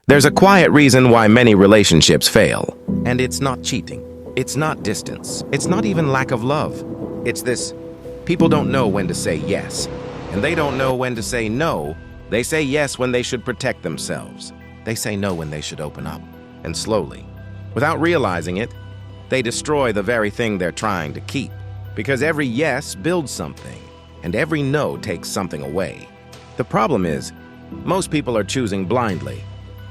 There's a quiet reason why many relationships fail. And it's not cheating. It's not distance. It's not even lack of love. It's this: people don't know when to say yes. And they don't know when to say no. They say yes when they should protect themselves. They say no when they should open up. And slowly, without realizing it, they destroy the very thing they're trying to keep. Because every yes builds something, and every no takes something away. The problem is, most people are choosing blindly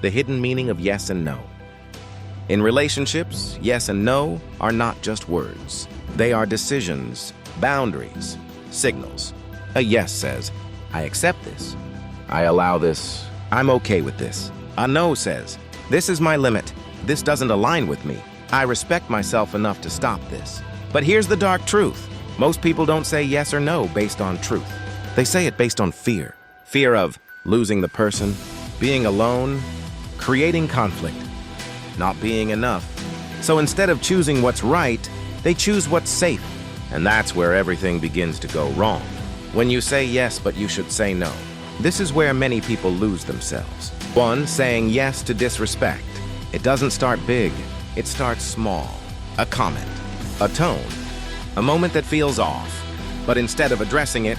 the hidden meaning of yes and no. In relationships, yes and no are not just words. They are decisions, boundaries, signals. A yes says, I accept this. I allow this. I'm okay with this. A no says, this is my limit. This doesn't align with me. I respect myself enough to stop this. But here's the dark truth. Most people don't say yes or no based on truth. They say it based on fear. Fear of losing the person, being alone, creating conflict, not being enough. So instead of choosing what's right, they choose what's safe. And that's where everything begins to go wrong. When you say yes, but you should say no. This is where many people lose themselves. 1, saying yes to disrespect. It doesn't start big. It starts small. A comment, a tone, a moment that feels off. But instead of addressing it,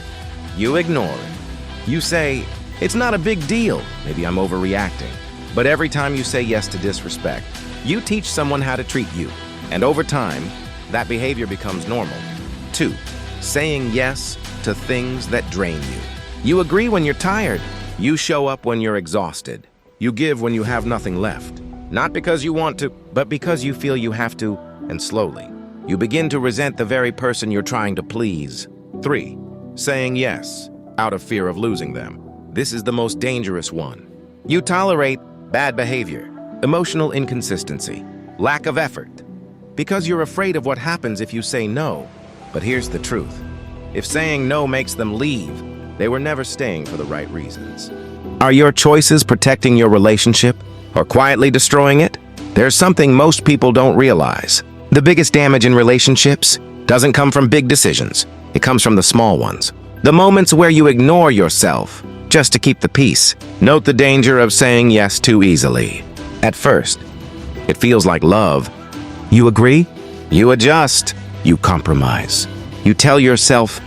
you ignore it. You say, it's not a big deal. Maybe I'm overreacting. But every time you say yes to disrespect, you teach someone how to treat you. And over time, that behavior becomes normal. 2, saying yes to things that drain you. You agree when you're tired. You show up when you're exhausted. You give when you have nothing left. Not because you want to, but because you feel you have to, and slowly, you begin to resent the very person you're trying to please. 3, saying yes out of fear of losing them. This is the most dangerous one. You tolerate bad behavior, emotional inconsistency, lack of effort, because you're afraid of what happens if you say no. But here's the truth. If saying no makes them leave, they were never staying for the right reasons. Are your choices protecting your relationship or quietly destroying it? There's something most people don't realize. The biggest damage in relationships doesn't come from big decisions. It comes from the small ones. The moments where you ignore yourself just to keep the peace. Note the danger of saying yes too easily. At first, it feels like love. You agree? You adjust. You compromise. You tell yourself,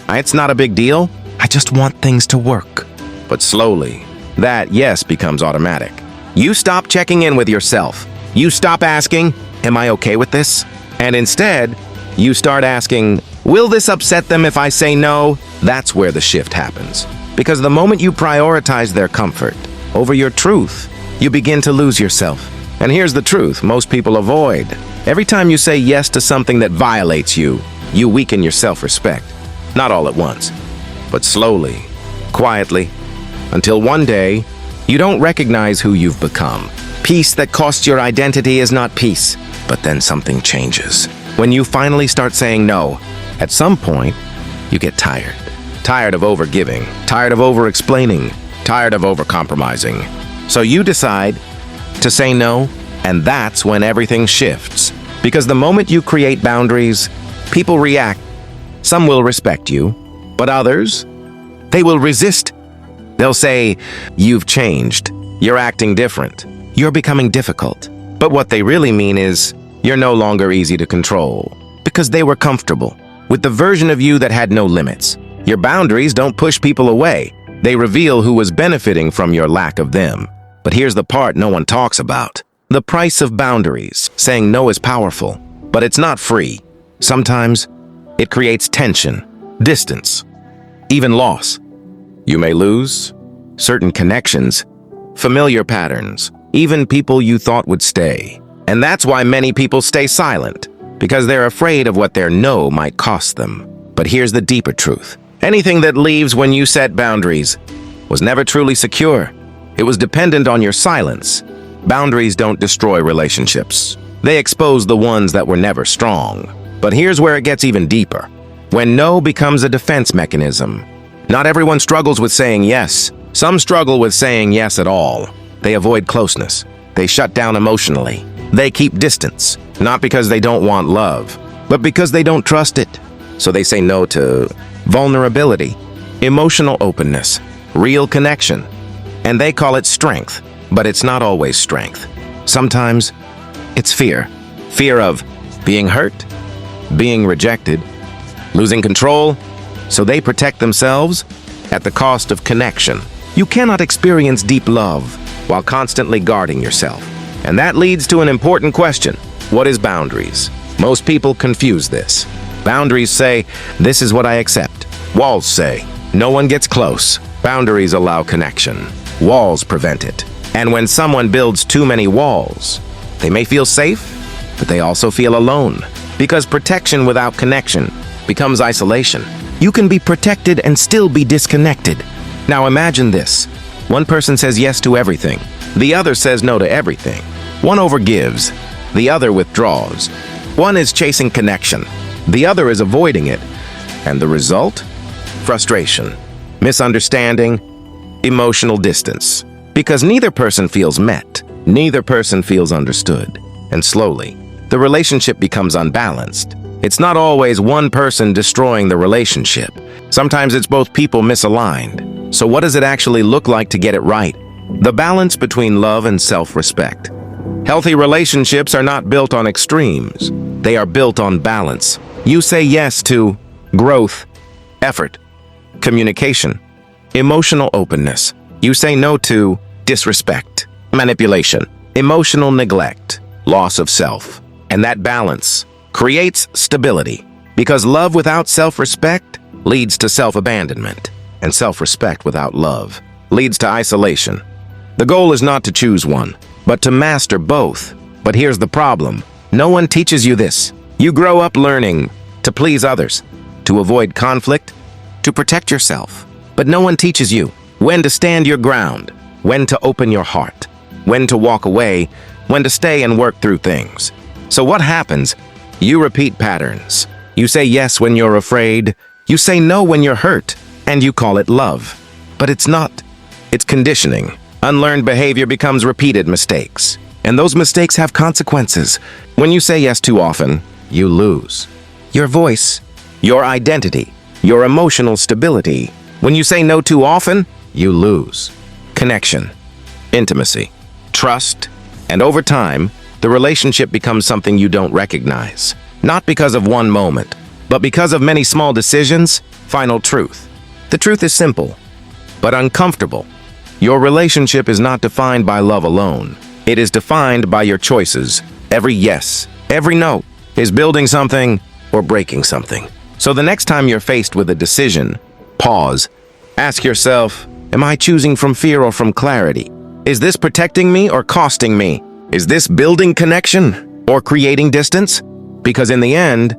it's not a big deal. I just want things to work. But slowly, that yes becomes automatic. You stop checking in with yourself. You stop asking, am I okay with this? And instead, you start asking, will this upset them if I say no? That's where the shift happens. Because the moment you prioritize their comfort over your truth, you begin to lose yourself. And here's the truth most people avoid. Every time you say yes to something that violates you, you weaken your self-respect. Not all at once, but slowly, quietly, until one day, you don't recognize who you've become. Peace that costs your identity is not peace. But then something changes. When you finally start saying no, at some point, you get tired. Tired of over-giving, tired of over-explaining, tired of over-compromising. So you decide to say no, and that's when everything shifts. Because the moment you create boundaries, people react. Some will respect you, but others, they will resist. They'll say, you've changed, you're acting different, you're becoming difficult. But what they really mean is, you're no longer easy to control. Because they were comfortable with the version of you that had no limits. Your boundaries don't push people away. They reveal who was benefiting from your lack of them. But here's the part no one talks about. The price of boundaries. Saying no is powerful, but it's not free. Sometimes, it creates tension, distance, even loss. You may lose certain connections, familiar patterns, even people you thought would stay. And that's why many people stay silent, because they're afraid of what their no might cost them. But here's the deeper truth. Anything that leaves when you set boundaries was never truly secure. It was dependent on your silence. Boundaries don't destroy relationships. They expose the ones that were never strong. But here's where it gets even deeper. When no becomes a defense mechanism. Not everyone struggles with saying yes. Some struggle with saying yes at all. They avoid closeness. They shut down emotionally. They keep distance. Not because they don't want love, but because they don't trust it. So they say no to vulnerability, emotional openness, real connection. And they call it strength. But it's not always strength. Sometimes it's fear. Fear of being hurt, being rejected, losing control, so they protect themselves at the cost of connection. You cannot experience deep love while constantly guarding yourself. And that leads to an important question. What is boundaries? Most people confuse this. Boundaries say, this is what I accept. Walls say, no one gets close. Boundaries allow connection. Walls prevent it. And when someone builds too many walls, they may feel safe, but they also feel alone. Because protection without connection becomes isolation. You can be protected and still be disconnected. Now imagine this. One person says yes to everything. The other says no to everything. One overgives. The other withdraws. One is chasing connection. The other is avoiding it. And the result? Frustration, misunderstanding, emotional distance. Because neither person feels met. Neither person feels understood. And slowly, the relationship becomes unbalanced. It's not always one person destroying the relationship. Sometimes it's both people misaligned. So what does it actually look like to get it right? The balance between love and self-respect. Healthy relationships are not built on extremes. They are built on balance. You say yes to growth, effort, communication, emotional openness. You say no to disrespect, manipulation, emotional neglect, loss of self. And that balance creates stability, because love without self-respect leads to self-abandonment, and self-respect without love leads to isolation. The goal is not to choose one, but to master both. But here's the problem. No one teaches you this. You grow up learning to please others, to avoid conflict, to protect yourself. But no one teaches you when to stand your ground, when to open your heart, when to walk away, when to stay and work through things. So what happens? You repeat patterns. You say yes when you're afraid. You say no when you're hurt. And you call it love. But it's not. It's conditioning. Unlearned behavior becomes repeated mistakes. And those mistakes have consequences. When you say yes too often, you lose your voice, your identity, your emotional stability. When you say no too often, you lose connection, intimacy, trust, and over time, the relationship becomes something you don't recognize. Not because of one moment, but because of many small decisions. Final truth. The truth is simple, but uncomfortable. Your relationship is not defined by love alone. It is defined by your choices. Every yes, every no is building something or breaking something. So the next time you're faced with a decision, pause. Ask yourself, am I choosing from fear or from clarity? Is this protecting me or costing me? Is this building connection or creating distance? Because in the end,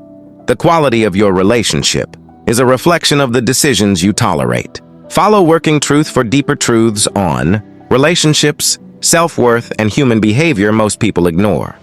the quality of your relationship is a reflection of the decisions you tolerate. Follow Working Truth for deeper truths on relationships, self-worth, and human behavior most people ignore.